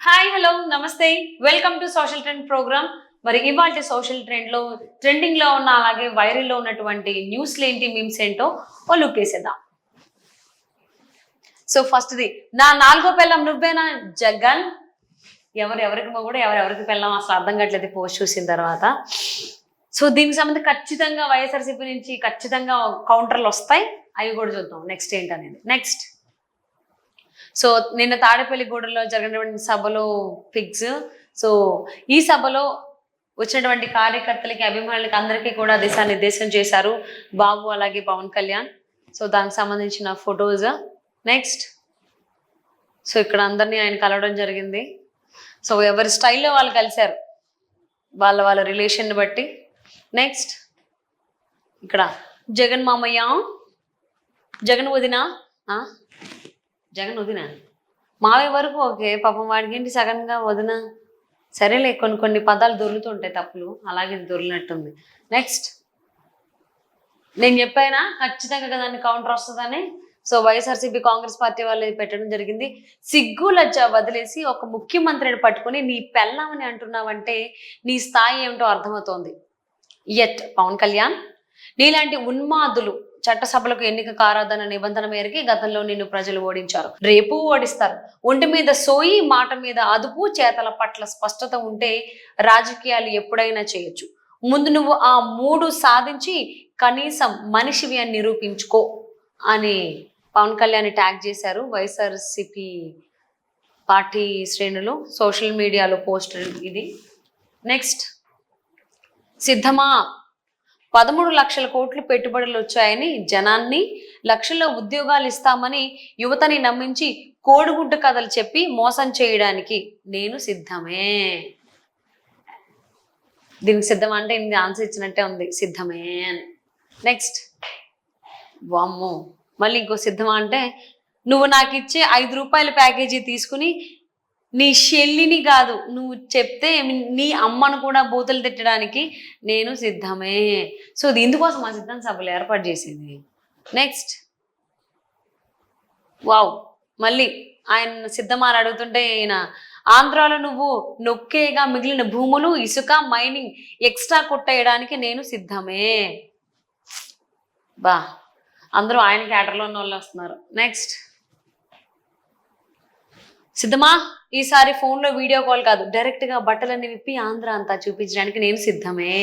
Hi hello నమస్తే welcome to social trend program. మరి ఇవాళ సోషల్ ట్రెండ్లో ట్రెండింగ్లో ఉన్న అలాగే వైరల్లో ఉన్నటువంటి న్యూస్లు ఏంటి, మీమ్స్ ఏంటో ఓ లుక్ వేసేద్దాం. సో ఫస్ట్ది, నా నాలుగో పెళ్ళం నువ్వేనా జగన్. ఎవరికి మొగుడు ఎవరికి పెళ్ళం అసలు అర్థం కావట్లేదు పోస్ట్ చూసిన తర్వాత. సో దీనికి సంబంధించి ఖచ్చితంగా వైఎస్ఆర్సీపీ నుంచి ఖచ్చితంగా కౌంటర్లు వస్తాయి, అవి కూడా చూద్దాం నెక్స్ట్ ఏంటనేది. నెక్స్ట్, సో నిన్న తాడేపల్లిగూడెంలో జరిగినటువంటి సభలో పిగ్స్. సో ఈ సభలో వచ్చినటువంటి కార్యకర్తలకి అభిమానులకి అందరికీ కూడా దిశానిర్దేశం చేశారు బాబు అలాగే పవన్ కళ్యాణ్. సో దానికి సంబంధించిన ఫొటోస్. నెక్స్ట్, సో ఇక్కడ అందరినీ ఆయన కలవడం జరిగింది. సో ఎవరి స్టైల్లో వాళ్ళు కలిశారు వాళ్ళ రిలేషన్ బట్టి. నెక్స్ట్, ఇక్కడ జగన్ మామయ్య, జగన్ వదిన, జగన్ వదిన మావయ్య వరకు ఓకే, పాపం వాడికి ఏంటి సగన్గా వదిన. సరేలే, కొన్ని పదాలు దొరుకుతుంటాయి తప్పులు, అలాగే దొరికినట్టుంది. నెక్స్ట్, నేను చెప్పానా ఖచ్చితంగా దాన్ని కౌంటర్ వస్తుందని. సో వైఎస్ఆర్సీపీ కాంగ్రెస్ పార్టీ వాళ్ళు పెట్టడం జరిగింది. సిగ్గు లజ్జ వదిలేసి ఒక ముఖ్యమంత్రిని పట్టుకుని నీ పెళ్ళామని అంటున్నావంటే నీ స్థాయి ఏమిటో అర్థమవుతోంది. ఎట్ పవన్ కళ్యాణ్, నీలాంటి ఉన్మాదులు చట్టసభలకు ఎన్నిక కారాదన్న నిబంధన మేరకి గతంలో నిన్ను ప్రజలు ఓడించారు, రేపు ఓడిస్తారు. ఒంటి మీద సోయి, మాట మీద అదుపు, చేతల పట్ల స్పష్టత ఉంటే రాజకీయాలు ఎప్పుడైనా చేయొచ్చు. ముందు నువ్వు ఆ 3 సాధించి కనీసం మనిషివి అని నిరూపించుకో అని పవన్ కళ్యాణ్ ట్యాగ్ చేశారు వైఎస్ఆర్సీపీ పార్టీ శ్రేణులు సోషల్ మీడియాలో పోస్ట్ ఇది. నెక్స్ట్, సిద్ధమా 13 లక్షల కోట్లు పెట్టుబడులు వచ్చాయని జనాన్ని లక్షల్లో ఉద్యోగాలు ఇస్తామని యువతని నమ్మించి కోడిగుడ్డు కథలు చెప్పి మోసం చేయడానికి నేను సిద్ధమే. దీనికి సిద్ధం అంటే ఇది ఆన్సర్ ఇచ్చినట్టే ఉంది, సిద్ధమే అని. నెక్స్ట్, వామ్మో, మళ్ళీ ఇంకో సిద్ధమా అంటే నువ్వు నాకు ఇచ్చే 5 రూపాయల ప్యాకేజీ తీసుకుని నీ షెల్లిని కాదు నువ్వు చెప్తే నీ అమ్మను కూడా బూతులు తిట్టడానికి నేను సిద్ధమే. సో ఇది ఇందుకోసం మా సిద్ధం సభలు ఏర్పాటు చేసింది. నెక్స్ట్, వావ్, మళ్ళీ ఆయన సిద్ధమా అని అడుగుతుంటే ఈయన ఆంధ్రాలో నువ్వు నొక్కేగా మిగిలిన భూములు ఇసుక మైనింగ్ ఎక్స్ట్రా కొట్టేయడానికి నేను సిద్ధమే. బా, అందరూ ఆయన క్యాటర్లో ఉన్న వాళ్ళు వస్తున్నారు. నెక్స్ట్, సిద్ధమా ఈసారి ఫోన్లో వీడియో కాల్ కాదు డైరెక్ట్గా బట్టలన్నీ విప్పి ఆంధ్ర అంతా చూపించడానికి నేను సిద్ధమే.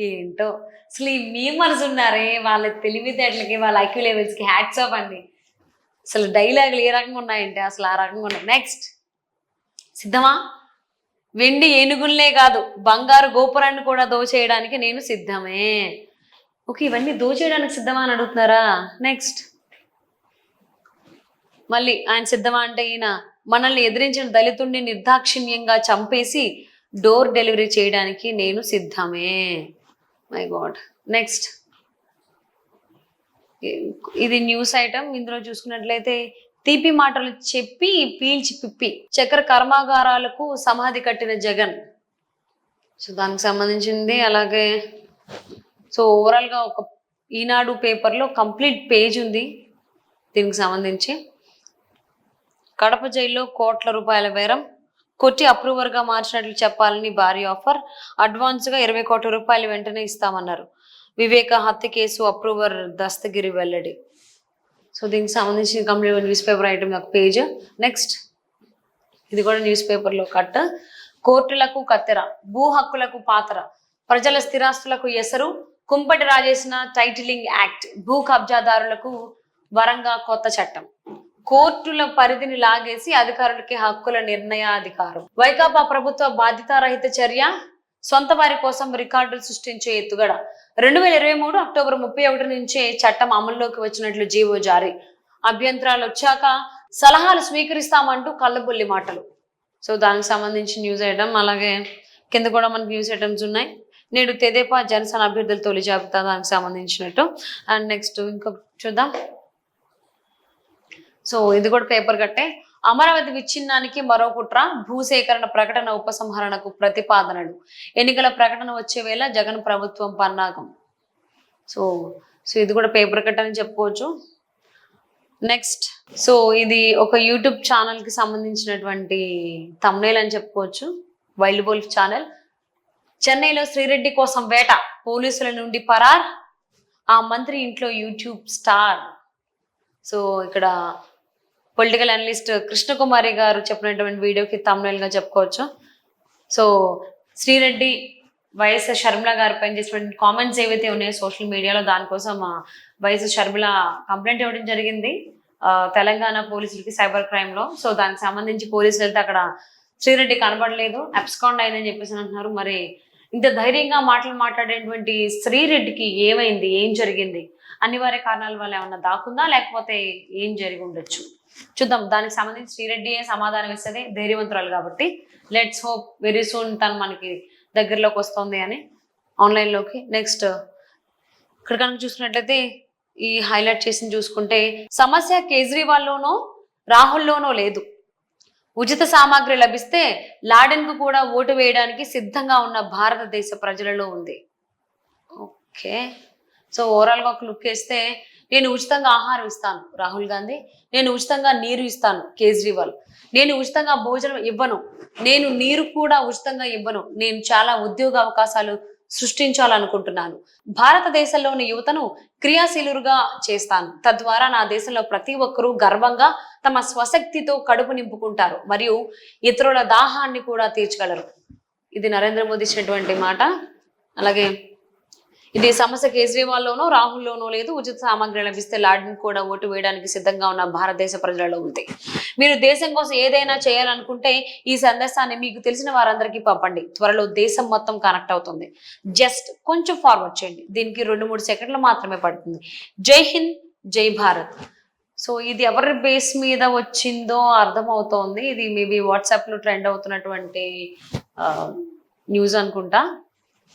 ఏంటో అసలు ఈ మీమర్స్ ఉన్నారే, వాళ్ళ తెలివితేటలకి వాళ్ళ ఐక్యూ లెవెల్స్కి హ్యాట్స్ ఆఫ్ అండి. అసలు డైలాగులు ఏ రకంగా ఉన్నాయంటే అసలు ఆ రకంగా ఉన్నాయి. నెక్స్ట్, సిద్ధమా వెండి ఏనుగుల్నే కాదు బంగారు గోపురాన్ని కూడా దోచేయడానికి నేను సిద్ధమే. ఓకే, ఇవన్నీ దోచేయడానికి సిద్ధమా అని అడుగుతున్నారా. నెక్స్ట్, మళ్ళీ ఆయన సిద్ధమా అంటే ఈయన మనల్ని ఎదిరించిన దళితుడిని నిర్దాక్షిణ్యంగా చంపేసి డోర్ డెలివరీ చేయడానికి నేను సిద్ధమే. My God. నెక్స్ట్, ఇది న్యూస్ ఐటమ్. ఇందులో చూసుకున్నట్లయితే తీపి మాటలు చెప్పి పీల్చి పిప్పి చక్కెర కర్మాగారాలకు సమాధి కట్టిన జగన్. సో దానికి సంబంధించింది. అలాగే సో ఓవరాల్గా ఒక ఈనాడు పేపర్లో కంప్లీట్ పేజ్ ఉంది దీనికి సంబంధించి. కడప జైల్లో కోట్ల రూపాయల బేరం కొట్టి అప్రూవర్గా మార్చినట్లు చెప్పాలని భారీ ఆఫర్, అడ్వాన్స్గా 20 కోట్ల రూపాయలు వెంటనే ఇస్తామన్నారు. వివేక హత్య కేసు అప్రూవర్ దస్తగిరి వెల్లడి. సో దీనికి సంబంధించిన కంప్లీట్ న్యూస్ పేపర్ ఐటమ్ ఒక పేజ్. నెక్స్ట్, ఇది కూడా న్యూస్ పేపర్లో కట్. కోర్టులకు కత్తెర, భూ హక్కులకు పాతర, ప్రజల స్థిరాస్తులకు ఎసరు, కుంపటి రాజేసిన టైటిలింగ్ యాక్ట్, భూ కబ్జాదారులకు వరంగా కొత్త చట్టం, కోర్టుల పరిధిని లాగేసి అధికారులకి హక్కుల నిర్ణయాధికారం, వైకాపా ప్రభుత్వ బాధ్యతారహిత చర్య, సొంత వారి కోసం రికార్డులు సృష్టించే ఎత్తుగడ, 2023 అక్టోబర్ 31 నుంచే చట్టం అమల్లోకి వచ్చినట్లు జీవో జారీ, అభ్యంతరాలు వచ్చాక సలహాలు స్వీకరిస్తామంటూ కళ్ళబుల్లి మాటలు. సో దానికి సంబంధించి న్యూస్ ఐటమ్. అలాగే కింద కూడా మనకి న్యూస్ ఐటమ్స్ ఉన్నాయి. నేడు తెదేపా జనసేన అభ్యర్థుల తొలి జాబితా దానికి సంబంధించినట్టు. అండ్ నెక్స్ట్ ఇంకొక చూద్దాం. సో ఇది కూడా పేపర్ కట్టే. అమరావతి విచ్ఛిన్నానికి మరో కుట్ర, భూసేకరణ ప్రకటన ఉపసంహరణకు ప్రతిపాదనలు, ఎన్నికల ప్రకటన వచ్చే వేళ జగన్ ప్రభుత్వం పన్నాగం. సో ఇది కూడా పేపర్ కట్ అని చెప్పుకోవచ్చు. నెక్స్ట్, సో ఇది ఒక యూట్యూబ్ ఛానల్ కి సంబంధించినటువంటి థంబ్నెయిల్ అని చెప్పుకోవచ్చు. Wild wolf channel. చెన్నైలో శ్రీరెడ్డి కోసం వేట, పోలీసుల నుండి పరార్, ఆ మంత్రి ఇంట్లో యూట్యూబ్ స్టార్. సో ఇక్కడ పొలిటికల్ అనలిస్ట్ కృష్ణకుమారి గారు చెప్పినటువంటి వీడియోకి థంబ్నెయిల్ గా చెప్పుకోవచ్చు. సో శ్రీరెడ్డి వైఎస్ షర్మిల గారి పైన చేసినటువంటి కామెంట్స్ ఏవైతే ఉన్నాయో సోషల్ మీడియాలో, దానికోసం వైఎస్ షర్మిల కంప్లైంట్ ఇవ్వడం జరిగింది తెలంగాణ పోలీసులకి సైబర్ క్రైమ్ లో. సో దానికి సంబంధించి పోలీసులు వెళ్తే అక్కడ శ్రీరెడ్డి కనబడలేదు, అబ్స్కాండ్ అయిందని చెప్పేసి అంటున్నారు. మరి ఇంత ధైర్యంగా మాట్లాడేటువంటి శ్రీరెడ్డికి ఏమైంది, ఏం జరిగింది? అనివార్య కారణాల వల్ల ఏమన్నా దాక్కుందా, లేకపోతే ఏం జరిగి ఉండొచ్చు చూద్దాం. దానికి సంబంధించి శ్రీరెడ్డియే సమాధానం ఇస్తుంది, ధైర్యవంతురాలు కాబట్టి. లెట్స్ హోప్ వెరీ సూన్ తను మనకి దగ్గరలోకి వస్తుంది అని ఆన్లైన్లోకి. నెక్స్ట్, ఇక్కడ కనుక చూసుకున్నట్లయితే ఈ హైలైట్ చేసి చూసుకుంటే, సమస్య కేజ్రీవాల్లోనో రాహుల్లోనో లేదు, ఉచిత సామాగ్రి లభిస్తే లాడెన్ కు కూడా ఓటు వేయడానికి సిద్ధంగా ఉన్న భారతదేశ ప్రజలలో ఉంది. ఓకే, సో ఓవరాల్ గా ఒక లుక్ వేస్తే, నేను ఉచితంగా ఆహారం ఇస్తాను రాహుల్ గాంధీ, నేను ఉచితంగా నీరు ఇస్తాను కేజ్రీవాల్, నేను ఉచితంగా భోజనం ఇవ్వను, నేను నీరు కూడా ఉచితంగా ఇవ్వను, నేను చాలా ఉద్యోగ అవకాశాలు సృష్టించాలనుకుంటున్నాను, భారతదేశంలోని యువతను క్రియాశీలుగా చేస్తాను, తద్వారా నా దేశంలో ప్రతి ఒక్కరూ గర్వంగా తమ స్వశక్తితో కడుపు నింపుకుంటారు మరియు ఇతరుల దాహాన్ని కూడా తీర్చగలరు. ఇది నరేంద్ర మోదీ ఇచ్చినటువంటి మాట. అలాగే ఇది సమస్య కేజ్రీవాల్లోనో రాహుల్లోనో లేదు, ఉచిత సామాగ్రి లభిస్తే లాడెన్ కూడా ఓటు వేయడానికి సిద్ధంగా ఉన్న భారతదేశ ప్రజలలో ఉంది. మీరు దేశం కోసం ఏదైనా చేయాలనుకుంటే ఈ సందేశాన్ని మీకు తెలిసిన వారందరికీ పంపండి. త్వరలో దేశం మొత్తం కనెక్ట్ అవుతుంది. జస్ట్ కొంచెం ఫార్వర్డ్ చేయండి, దీనికి 2-3 సెకండ్లు మాత్రమే పడుతుంది. జై హింద్, జై భారత్. సో ఇది ఎవరి బేస్ మీద వచ్చిందో అర్థమవుతోంది. ఇది మేబీ వాట్సాప్లో ట్రెండ్ అవుతున్నటువంటి న్యూస్ అనుకుంటా.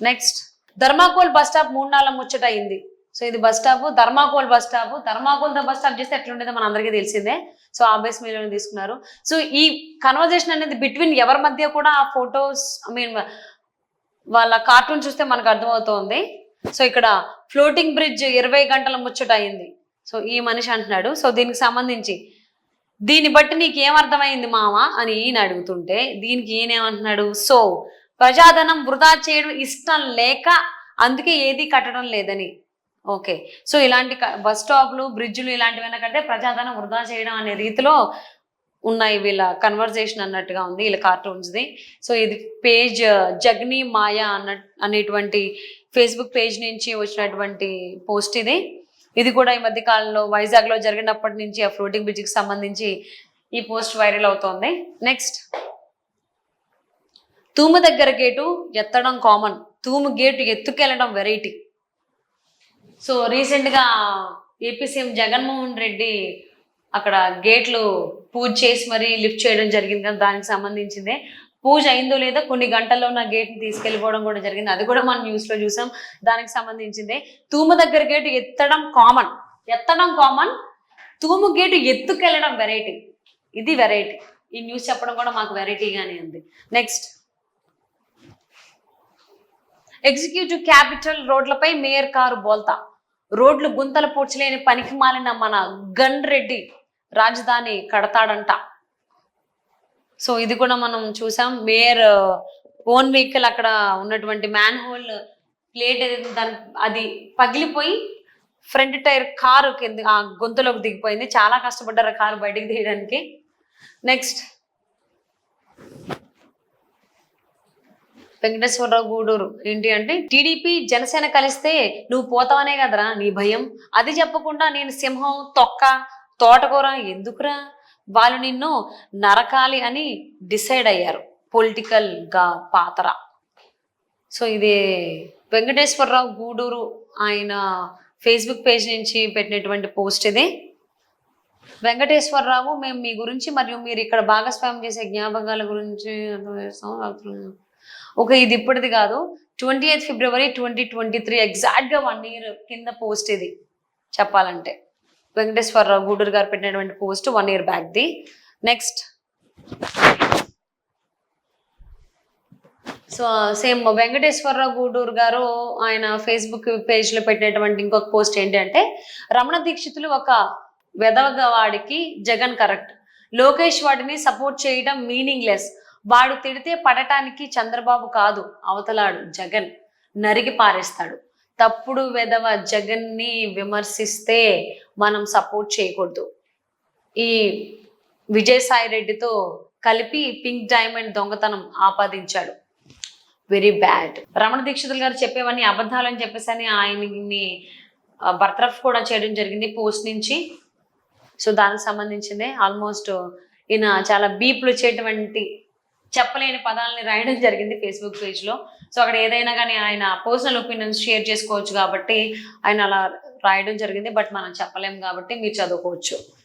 నెక్స్ట్, ధర్మాకోల్ బస్ స్టాప్ 3 నాళ్ళ ముచ్చట అయింది. సో ఇది bus stop, thermocol bus stop. Thermocol bus stop చేస్తే ఎట్లుండేదో మన అందరికీ తెలిసిందే. సో ఆ బేస్ మీద తీసుకున్నారు. సో ఈ కన్వర్జేషన్ అనేది బిట్వీన్ ఎవరి మధ్య కూడా ఆ ఫొటోస్, వాళ్ళ కార్టూన్ చూస్తే మనకు అర్థమవుతోంది. సో ఇక్కడ ఫ్లోటింగ్ బ్రిడ్జ్ 20 గంటల ముచ్చట అయింది. సో ఈ మనిషి అంటున్నాడు. సో దీనికి సంబంధించి, దీన్ని బట్టి నీకు ఏమర్థమైంది మామ అని ఈయన అడుగుతుంటే, దీనికి ఈయనేమంటున్నాడు, సో ప్రజాధనం వృధా చేయడం ఇష్టం లేక అందుకే ఏది కట్టడం లేదని. ఓకే, సో ఇలాంటి బస్ స్టాప్లు, బ్రిడ్జ్లు ఇలాంటివైనా కడితే ప్రజాధనం వృధా చేయడం అనే రీతిలో ఉన్నాయి వీళ్ళ కన్వర్జేషన్ అన్నట్టుగా ఉంది వీళ్ళ కార్టూన్స్ది. సో ఇది పేజ్ జగ్ని మాయా అనేటువంటి ఫేస్బుక్ పేజ్ నుంచి వచ్చినటువంటి పోస్ట్ ఇది. ఇది కూడా ఈ మధ్య కాలంలో వైజాగ్లో జరిగినప్పటి నుంచి ఆ ఫ్లోటింగ్ బ్రిడ్జ్కి సంబంధించి ఈ పోస్ట్ వైరల్ అవుతోంది. నెక్స్ట్, తూము దగ్గర గేటు ఎత్తడం కామన్, తూము గేటు ఎత్తుకెళ్ళడం వెరైటీ. సో రీసెంట్గా ఏపీ సీఎం జగన్మోహన్ రెడ్డి అక్కడ గేట్లు పూజ చేసి మరీ లిఫ్ట్ చేయడం జరిగింది కదా, దానికి సంబంధించిందే. పూజ అయిందో లేదో కొన్ని గంటల్లో నా గేట్ని తీసుకెళ్ళిపోవడం కూడా జరిగింది, అది కూడా మనం న్యూస్లో చూసాం. దానికి సంబంధించిందే. తూము దగ్గర గేటు ఎత్తడం కామన్, తూము గేటు ఎత్తుకెళ్ళడం వెరైటీ. ఇది వెరైటీ. ఈ న్యూస్ చెప్పడం కూడా మాకు వెరైటీగానే ఉంది. నెక్స్ట్, ఎగ్జిక్యూటివ్ క్యాపిటల్ రోడ్లపై మేయర్ కారు బోల్తా, రోడ్లు గుంతలు పూడ్చలేని పనికి మాలిన మన గన్ రెడ్డి రాజధాని కడతాడంట. సో ఇది కూడా మనం చూసాం. మేయర్ ఓన్ వెహికల్ అక్కడ ఉన్నటువంటి మ్యాన్ హోల్ ప్లేట్ అది పగిలిపోయి ఫ్రంట్ టైర్ కారు కింద ఆ గొంతులోకి దిగిపోయింది. చాలా కష్టపడ్డారు కారు బయటికి తీయడానికి. నెక్స్ట్, వెంకటేశ్వరరావు గూడూరు ఏంటి అంటే, టీడీపీ జనసేన కలిస్తే నువ్వు పోతావనే కదరా నీ భయం, అది చెప్పకుండా నేను సింహం తొక్క తోటకూర ఎందుకురా, వాళ్ళు నిన్ను నరకాలి అని డిసైడ్ అయ్యారు పొలిటికల్ గా పాతర. సో ఇది వెంకటేశ్వరరావు గూడూరు ఆయన ఫేస్బుక్ పేజ్ నుంచి పెట్టినటువంటి పోస్ట్ ఇది. వెంకటేశ్వరరావు, మేము మీ గురించి మరియు మీరు ఇక్కడ భాగస్వామ్యం చేసే జ్ఞాపకాల గురించి ఓకే, ఇది ఇప్పటిది కాదు, 28 ఫిబ్రవరి 2023 ఎగ్జాక్ట్గా 1 year కింద పోస్ట్ ఇది చెప్పాలంటే. వెంకటేశ్వరరావు గూడూరు గారు పెట్టినటువంటి పోస్ట్ 1 year బ్యాక్ది. Next, so same Venkateswararao Gudur గారు ఆయన ఫేస్బుక్ పేజ్లో పెట్టినటువంటి ఇంకొక పోస్ట్ ఏంటి అంటే, రమణ దీక్షితులు ఒక వెదవగా వాడికి జగన్ కరెక్ట్. లోకేష్ వాడిని సపోర్ట్ చేయడం మీనింగ్లెస్. వాడు తిడితే పడటానికి చంద్రబాబు కాదు అవతలాడు జగన్ నరికి పారేస్తాడు. తప్పుడు వెదవ జగన్ని విమర్శిస్తే మనం సపోర్ట్ చేయకూడదు. ఈ విజయసాయి రెడ్డితో కలిపి పింక్ డైమండ్ దొంగతనం ఆపాదించాడు. Very bad. రమణ దీక్షితులు గారు చెప్పేవన్నీ అబద్ధాలని చెప్పేసి అని ఆయన్ని బర్తరఫ్ కూడా చేయడం జరిగింది పోస్ట్ నుంచి. సో దానికి సంబంధించిందే ఆల్మోస్ట్ ఈయన చాలా బీప్లు వచ్చేటువంటి చెప్పలేని పదాలని రాయడం జరిగింది ఫేస్బుక్ పేజ్లో. సో అక్కడ ఏదైనా కానీ ఆయన పర్సనల్ ఒపీనియన్స్ షేర్ చేసుకోవచ్చు కాబట్టి ఆయన అలా రాయడం జరిగింది. బట్ మనం చెప్పలేం కాబట్టి మీరు చదువుకోవచ్చు.